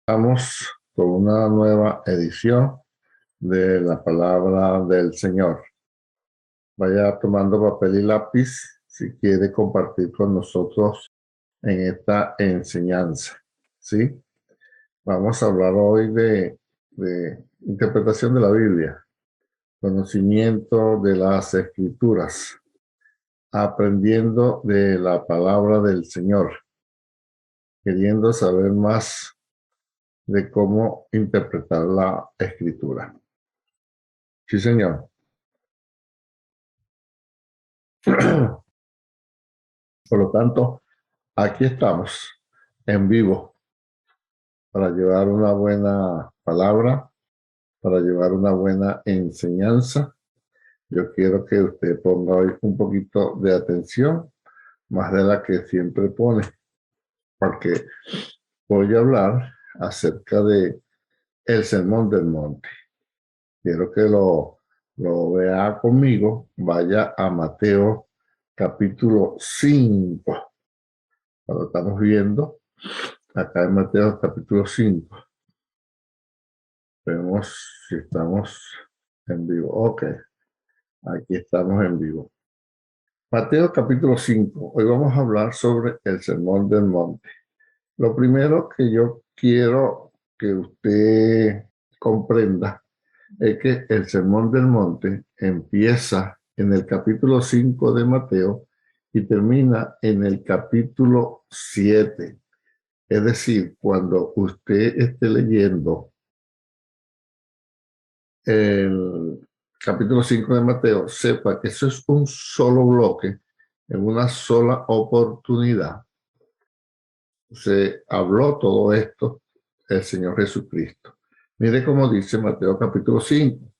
Estamos con una nueva edición de la palabra del Señor. Vaya tomando papel y lápiz si quiere compartir con nosotros en esta enseñanza, ¿sí? Vamos a hablar hoy de interpretación de la Biblia, conocimiento de las Escrituras, aprendiendo de la palabra del Señor, queriendo saber más de cómo interpretar la Escritura. Sí, señor. Por lo tanto, aquí estamos en vivo para llevar una buena palabra, para llevar una buena enseñanza. Yo quiero que usted ponga hoy un poquito de atención, más de la que siempre pone, porque voy a hablar acerca de el Sermón del Monte. Quiero que lo vea conmigo. Vaya a Mateo capítulo 5. Lo estamos viendo acá en Mateo capítulo 5. Vemos si estamos en vivo. Ok, aquí estamos en vivo. Mateo capítulo 5. Hoy vamos a hablar sobre el Sermón del Monte. Lo primero que yo quiero que usted comprenda es que el Sermón del Monte empieza en el capítulo 5 de Mateo y termina en el capítulo 7. Es decir, cuando usted esté leyendo el capítulo 5 de Mateo, sepa que eso es un solo bloque, en una sola oportunidad. Se habló todo esto el Señor Jesucristo. Mire cómo dice Mateo capítulo 5.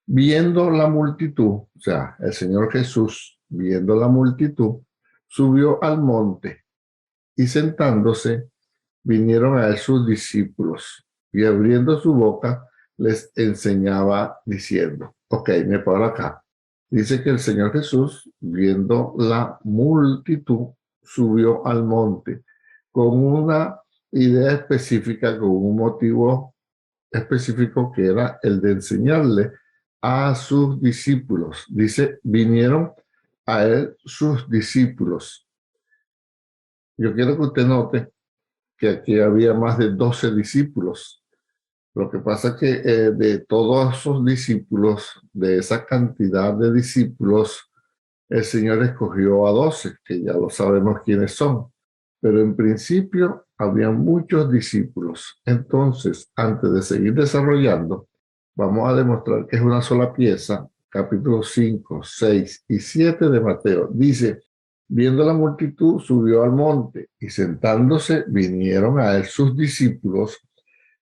Viendo la multitud, o sea, el Señor Jesús, viendo la multitud, subió al monte y sentándose, vinieron a él sus discípulos y abriendo su boca les enseñaba diciendo, ok, me paro acá. Dice que el Señor Jesús, viendo la multitud, subió al monte con una idea específica, con un motivo específico que era el de enseñarle a sus discípulos. Dice, vinieron a él sus discípulos. Yo quiero que usted note que aquí había más de 12 discípulos. Lo que pasa es que de todos esos discípulos, de esa cantidad de discípulos, el Señor escogió a 12, que ya lo sabemos quiénes son. Pero en principio había muchos discípulos. Entonces, antes de seguir desarrollando, vamos a demostrar que es una sola pieza. Capítulos 5, 6 y 7 de Mateo. Dice, viendo la multitud, subió al monte y sentándose vinieron a él sus discípulos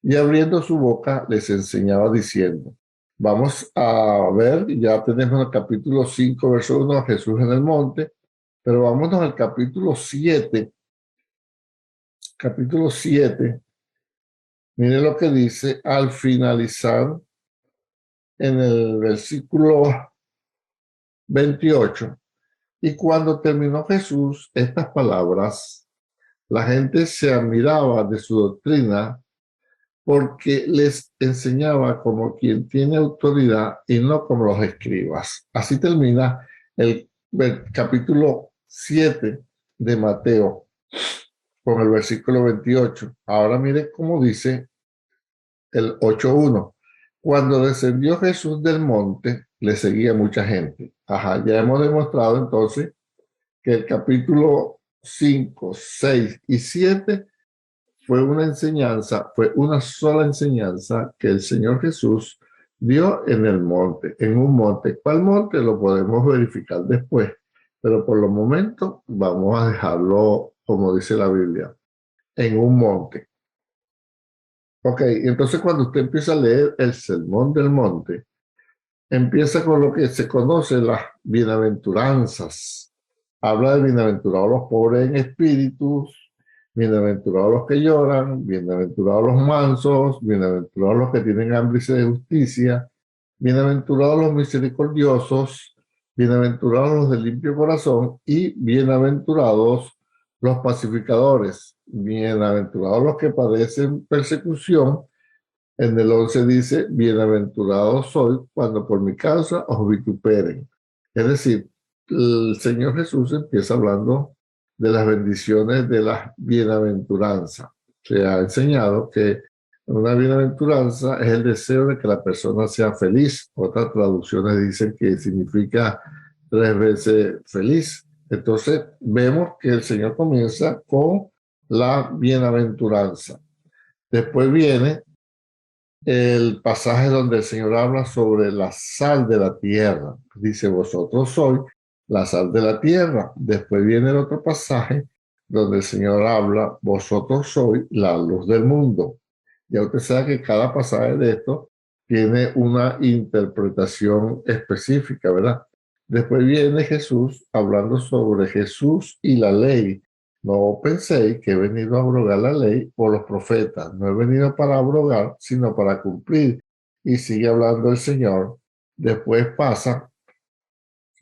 y abriendo su boca les enseñaba diciendo. Vamos a ver, ya tenemos el capítulo 5, verso 1, Jesús en el monte, pero vámonos al capítulo 7. Capítulo 7, mire lo que dice al finalizar en el versículo 28. Y cuando terminó Jesús estas palabras, la gente se admiraba de su doctrina porque les enseñaba como quien tiene autoridad y no como los escribas. Así termina el capítulo 7 de Mateo con el versículo 28. Ahora mire cómo dice el 8.1. Cuando descendió Jesús del monte, le seguía mucha gente. Ajá, ya hemos demostrado entonces que el capítulo 5, 6 y 7 fue una sola enseñanza que el Señor Jesús dio en el monte, en un monte. ¿Cuál monte? Lo podemos verificar después, pero por los momentos vamos a dejarlo, como dice la Biblia, en un monte. Ok, entonces cuando usted empieza a leer el Sermón del Monte, empieza con lo que se conoce las bienaventuranzas. Habla de bienaventurados los pobres en espíritu, bienaventurados los que lloran, bienaventurados los mansos, bienaventurados los que tienen hambre y sed de justicia, bienaventurados los misericordiosos, bienaventurados los de limpio corazón y bienaventurados los pacificadores, bienaventurados los que padecen persecución. En el 11 dice, bienaventurados soy cuando por mi causa os vituperen. Es decir, el Señor Jesús empieza hablando de las bendiciones de la bienaventuranza. Se ha enseñado que una bienaventuranza es el deseo de que la persona sea feliz. Otras traducciones dicen que significa 3 veces feliz. Entonces vemos que el Señor comienza con la bienaventuranza. Después viene el pasaje donde el Señor habla sobre la sal de la tierra. Dice, vosotros sois la sal de la tierra. Después viene el otro pasaje donde el Señor habla, vosotros sois la luz del mundo. Ya usted sabe que cada pasaje de esto tiene una interpretación específica, ¿verdad? Después viene Jesús hablando sobre Jesús y la ley. No penséis que he venido a abrogar la ley o los profetas. No he venido para abrogar, sino para cumplir. Y sigue hablando el Señor. Después pasa,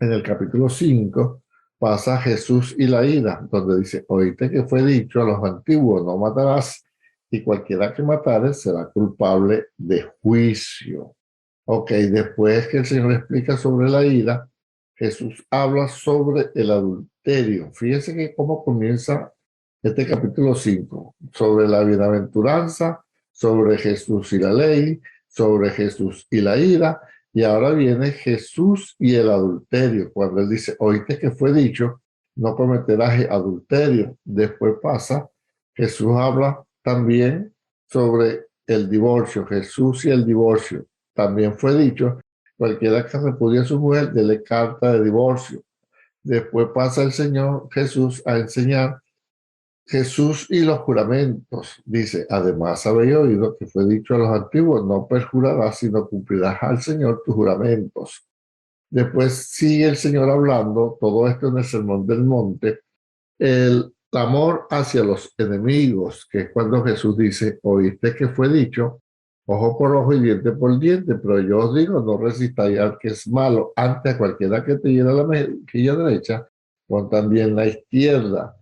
en el capítulo 5, pasa Jesús y la ira, donde dice, oíste que fue dicho a los antiguos, no matarás, y cualquiera que matare será culpable de juicio. Ok, después que el Señor explica sobre la ira, Jesús habla sobre el adulterio. Fíjense que cómo comienza este capítulo 5, sobre la bienaventuranza, sobre Jesús y la ley, sobre Jesús y la ira, y ahora viene Jesús y el adulterio, cuando él dice, oíste que fue dicho, no cometerás adulterio. Después pasa, Jesús habla también sobre el divorcio, Jesús y el divorcio. También fue dicho, cualquiera que repudie a su mujer, dele carta de divorcio. Después pasa el Señor Jesús a enseñar Jesús y los juramentos. Dice, además habéis oído que fue dicho a los antiguos, no perjurarás, sino cumplirás al Señor tus juramentos. Después sigue el Señor hablando, todo esto en el Sermón del Monte, el amor hacia los enemigos, que es cuando Jesús dice, oíste que fue dicho, ojo por ojo y diente por diente, pero yo os digo, no resistáis al que es malo, antes a cualquiera que te hiera la mejilla derecha, pon también la izquierda.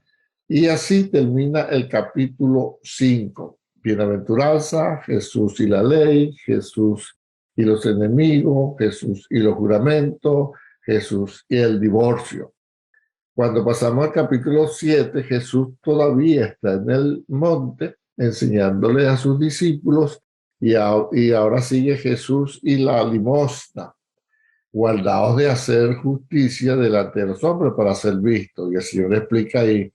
Y así termina el capítulo 5. Bienaventuranza, Jesús y la ley, Jesús y los enemigos, Jesús y los juramentos, Jesús y el divorcio. Cuando pasamos al capítulo 7, Jesús todavía está en el monte enseñándole a sus discípulos y ahora sigue Jesús y la limosna. Guardaos de hacer justicia delante de los hombres para ser vistos. Y el Señor explica ahí.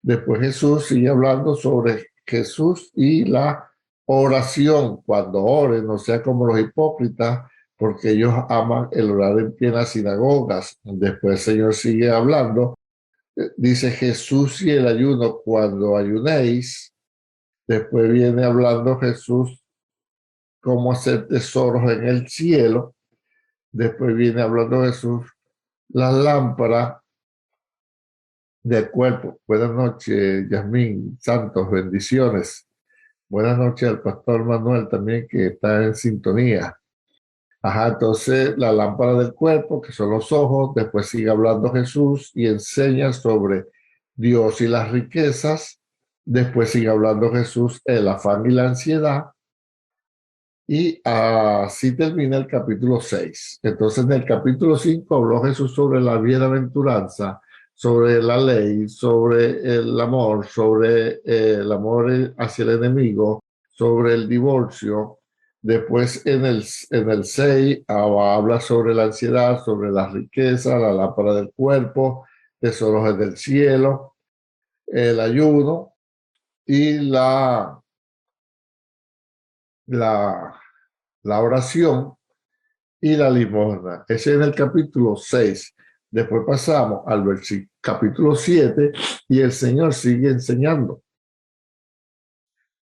Después Jesús sigue hablando sobre Jesús y la oración. Cuando oren, no sea como los hipócritas, porque ellos aman el orar en pie en las sinagogas. Después el Señor sigue hablando. Dice Jesús y el ayuno, cuando ayunéis. Después viene hablando Jesús cómo hacer tesoros en el cielo. Después viene hablando Jesús las lámparas del cuerpo. Buenas noches, Yasmín Santos, bendiciones. Buenas noches al pastor Manuel también, que está en sintonía. Ajá, entonces la lámpara del cuerpo, que son los ojos. Después sigue hablando Jesús y enseña sobre Dios y las riquezas. Después sigue hablando Jesús el afán y la ansiedad. Y así termina el capítulo 6. Entonces en el capítulo 5 habló Jesús sobre la bienaventuranza, sobre la ley, sobre el amor hacia el enemigo, sobre el divorcio. Después en el 6 habla sobre la ansiedad, sobre la riqueza, la lámpara del cuerpo, tesoros del cielo, el ayuno y la oración y la limosna. Ese es el capítulo 6. Después pasamos al capítulo 7 y el Señor sigue enseñando.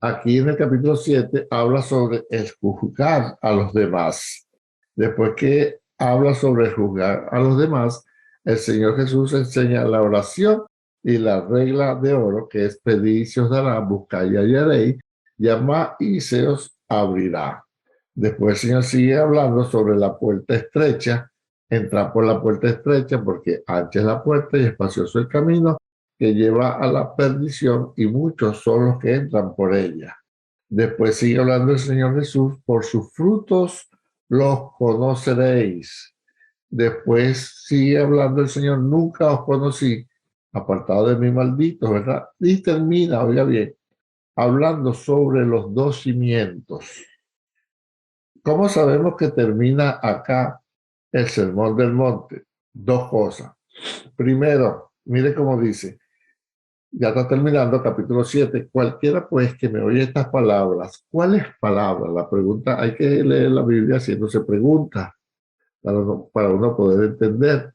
Aquí en el capítulo 7 habla sobre el juzgar a los demás. Después que habla sobre juzgar a los demás, el Señor Jesús enseña la oración y la regla de oro, que es pedid y se os dará, buscad y hallaréis, llamad y se os abrirá. Después el Señor sigue hablando sobre la puerta estrecha, entrar por la puerta estrecha porque ancha es la puerta y espacioso el camino que lleva a la perdición y muchos son los que entran por ella. Después sigue hablando el Señor Jesús, por sus frutos los conoceréis. Después sigue hablando el Señor, nunca os conocí, apartado de mí maldito, ¿verdad? Y termina, oiga bien, hablando sobre los dos cimientos. ¿Cómo sabemos que termina acá el Sermón del Monte? Dos cosas. Primero, mire cómo dice, ya está terminando capítulo 7. Cualquiera pues que me oye estas palabras, ¿cuáles palabras? La pregunta, hay que leer la Biblia haciéndose preguntas para uno poder entender.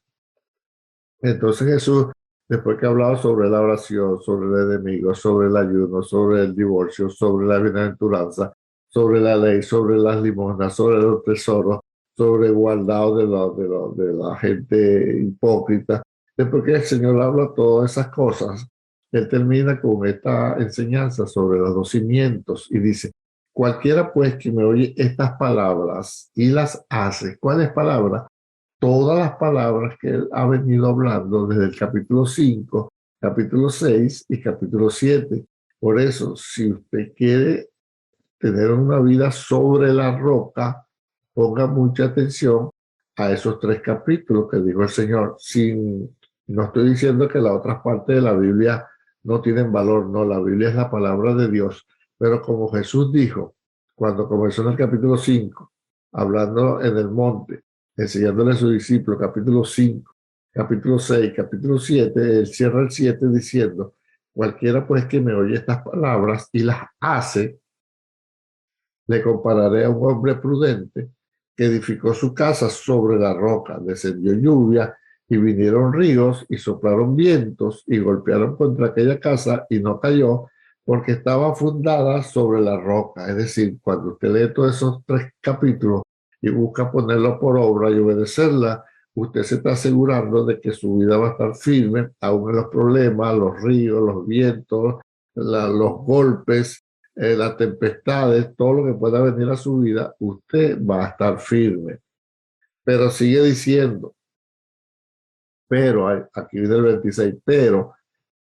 Entonces Jesús, después que ha hablado sobre la oración, sobre el enemigo, sobre el ayuno, sobre el divorcio, sobre la bienaventuranza, sobre la ley, sobre las limosnas, sobre los tesoros, sobre el guardado de la gente hipócrita, después que el Señor habla todas esas cosas, Él termina con esta enseñanza sobre los dos cimientos y dice, cualquiera pues que me oye estas palabras y las hace, ¿cuáles palabras? Todas las palabras que él ha venido hablando desde el capítulo 5, capítulo 6 y capítulo 7. Por eso, si usted quiere tener una vida sobre la roca, ponga mucha atención a esos tres capítulos que dijo el Señor. No estoy diciendo que las otras partes de la Biblia no tienen valor, no, la Biblia es la palabra de Dios. Pero como Jesús dijo, cuando comenzó en el capítulo 5, hablando en el monte, enseñándole a sus discípulos, capítulo 5, capítulo 6, capítulo 7, él cierra el 7 diciendo, cualquiera pues que me oye estas palabras y las hace, le compararé a un hombre prudente que edificó su casa sobre la roca. Descendió lluvia y vinieron ríos y soplaron vientos y golpearon contra aquella casa y no cayó porque estaba fundada sobre la roca. Es decir, cuando usted lee todos esos tres capítulos y busca ponerlo por obra y obedecerla, usted se está asegurando de que su vida va a estar firme, aún en los problemas, los ríos, los vientos, los golpes, las tempestades, todo lo que pueda venir a su vida, usted va a estar firme. Pero sigue diciendo, pero, aquí viene el 26, pero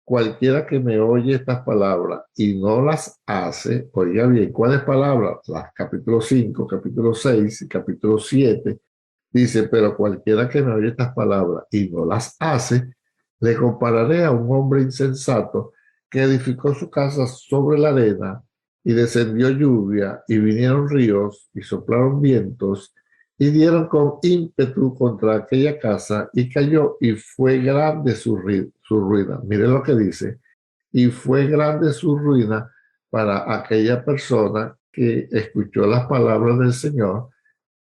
cualquiera que me oye estas palabras y no las hace, oiga bien, ¿cuáles palabras? Las capítulo 5, capítulo 6 y capítulo 7, dice, pero cualquiera que me oye estas palabras y no las hace, le compararé a un hombre insensato que edificó su casa sobre la arena y descendió lluvia y vinieron ríos y soplaron vientos y dieron con ímpetu contra aquella casa y cayó y fue grande su ruina. Mire lo que dice. Y fue grande su ruina para aquella persona que escuchó las palabras del Señor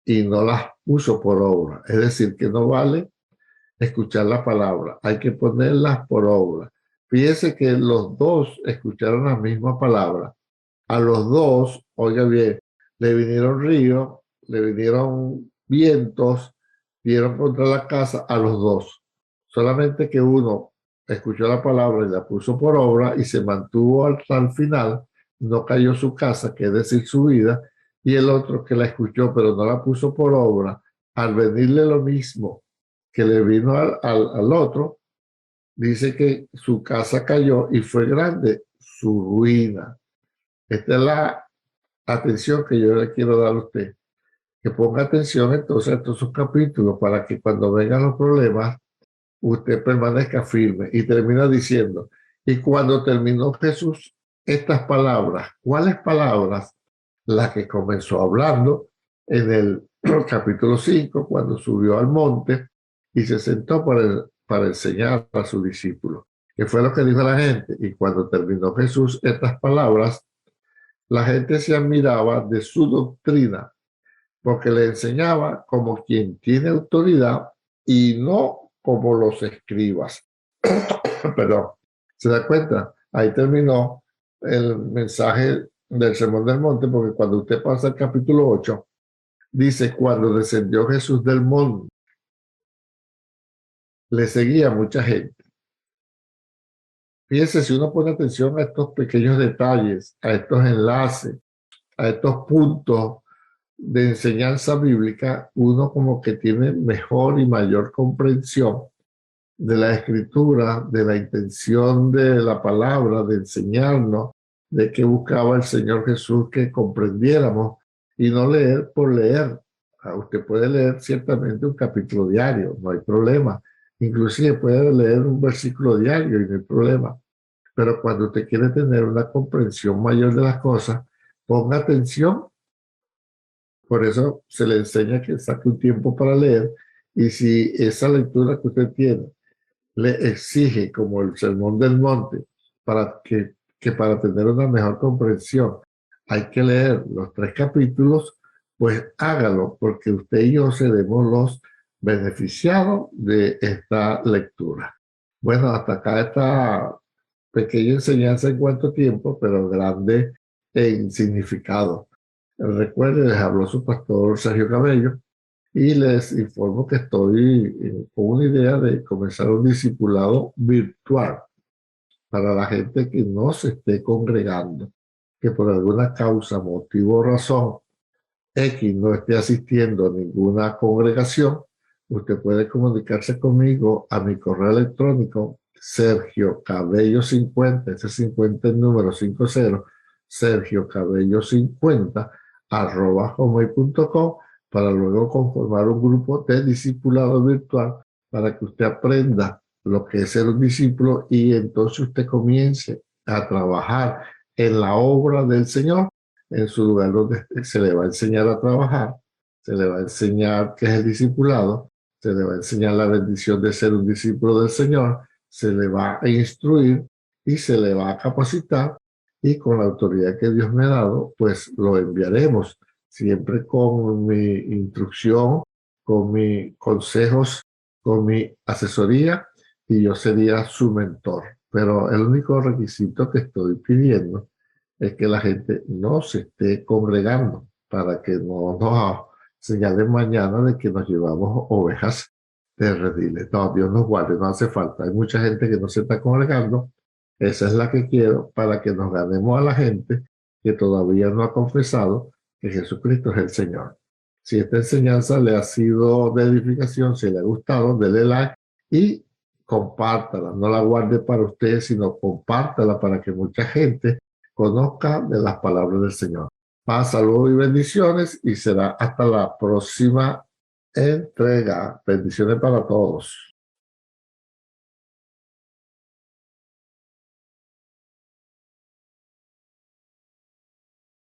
y no las puso por obra. Es decir, que no vale escuchar la palabra, hay que ponerlas por obra. Fíjese que los dos escucharon la misma palabra. A los dos, oiga bien, le vinieron ríos, le vinieron vientos, dieron contra la casa a los dos. Solamente que uno escuchó la palabra y la puso por obra y se mantuvo hasta el final, no cayó su casa, que es decir, su vida, y el otro que la escuchó pero no la puso por obra, al venirle lo mismo que le vino al otro, dice que su casa cayó y fue grande su ruina. Esta es la atención que yo le quiero dar a usted. Que ponga atención entonces a estos capítulos para que cuando vengan los problemas, usted permanezca firme. Y termina diciendo, y cuando terminó Jesús estas palabras, ¿cuáles palabras? Las que comenzó hablando en el capítulo 5, cuando subió al monte y se sentó para enseñar a sus discípulos. Que fue lo que dijo la gente. Y cuando terminó Jesús estas palabras, la gente se admiraba de su doctrina, porque le enseñaba como quien tiene autoridad y no como los escribas. Perdón, ¿se da cuenta? Ahí terminó el mensaje del Sermón del Monte, porque cuando usted pasa al capítulo 8, dice, cuando descendió Jesús del monte, le seguía mucha gente. Fíjese, si uno pone atención a estos pequeños detalles, a estos enlaces, a estos puntos de enseñanza bíblica, uno como que tiene mejor y mayor comprensión de la escritura, de la intención de la palabra, de enseñarnos, de qué buscaba el Señor Jesús que comprendiéramos y no leer por leer. Usted puede leer ciertamente un capítulo diario, no hay problema. Inclusive puede leer un versículo diario y no hay problema. Pero cuando usted quiere tener una comprensión mayor de las cosas, ponga atención. Por eso se le enseña que saque un tiempo para leer, y si esa lectura que usted tiene le exige, como el Sermón del Monte, para que para tener una mejor comprensión hay que leer los 3 capítulos, pues hágalo, porque usted y yo seremos los beneficiados de esta lectura. Bueno, hasta acá esta pequeña enseñanza en cuanto tiempo, pero grande en significado. Recuerden, les habló su pastor Sergio Cabello y les informo que estoy con una idea de comenzar un discipulado virtual para la gente que no se esté congregando, que por alguna causa, motivo o razón X no esté asistiendo a ninguna congregación. Usted puede comunicarse conmigo a mi correo electrónico Sergio Cabello 50, ese 50 el número 50, Sergio Cabello 50 @hotmail.com, para luego conformar un grupo de discipulado virtual para que usted aprenda lo que es ser un discípulo y entonces usted comience a trabajar en la obra del Señor en su lugar, donde se le va a enseñar a trabajar, se le va a enseñar qué es el discipulado, se le va a enseñar la bendición de ser un discípulo del Señor, se le va a instruir y se le va a capacitar, y con la autoridad que Dios me ha dado, pues lo enviaremos, siempre con mi instrucción, con mis consejos, con mi asesoría, y yo sería su mentor. Pero el único requisito que estoy pidiendo es que la gente no se esté congregando, para que no nos señalen mañana de que nos llevamos ovejas de rediles. No, Dios nos guarde, no hace falta. Hay mucha gente que no se está congregando. Esa es la que quiero, para que nos ganemos a la gente que todavía no ha confesado que Jesucristo es el Señor. Si esta enseñanza le ha sido de edificación, si le ha gustado, dele like y compártala. No la guarde para usted, sino compártala para que mucha gente conozca de las palabras del Señor. Paz, salud y bendiciones, y será hasta la próxima entrega. Bendiciones para todos.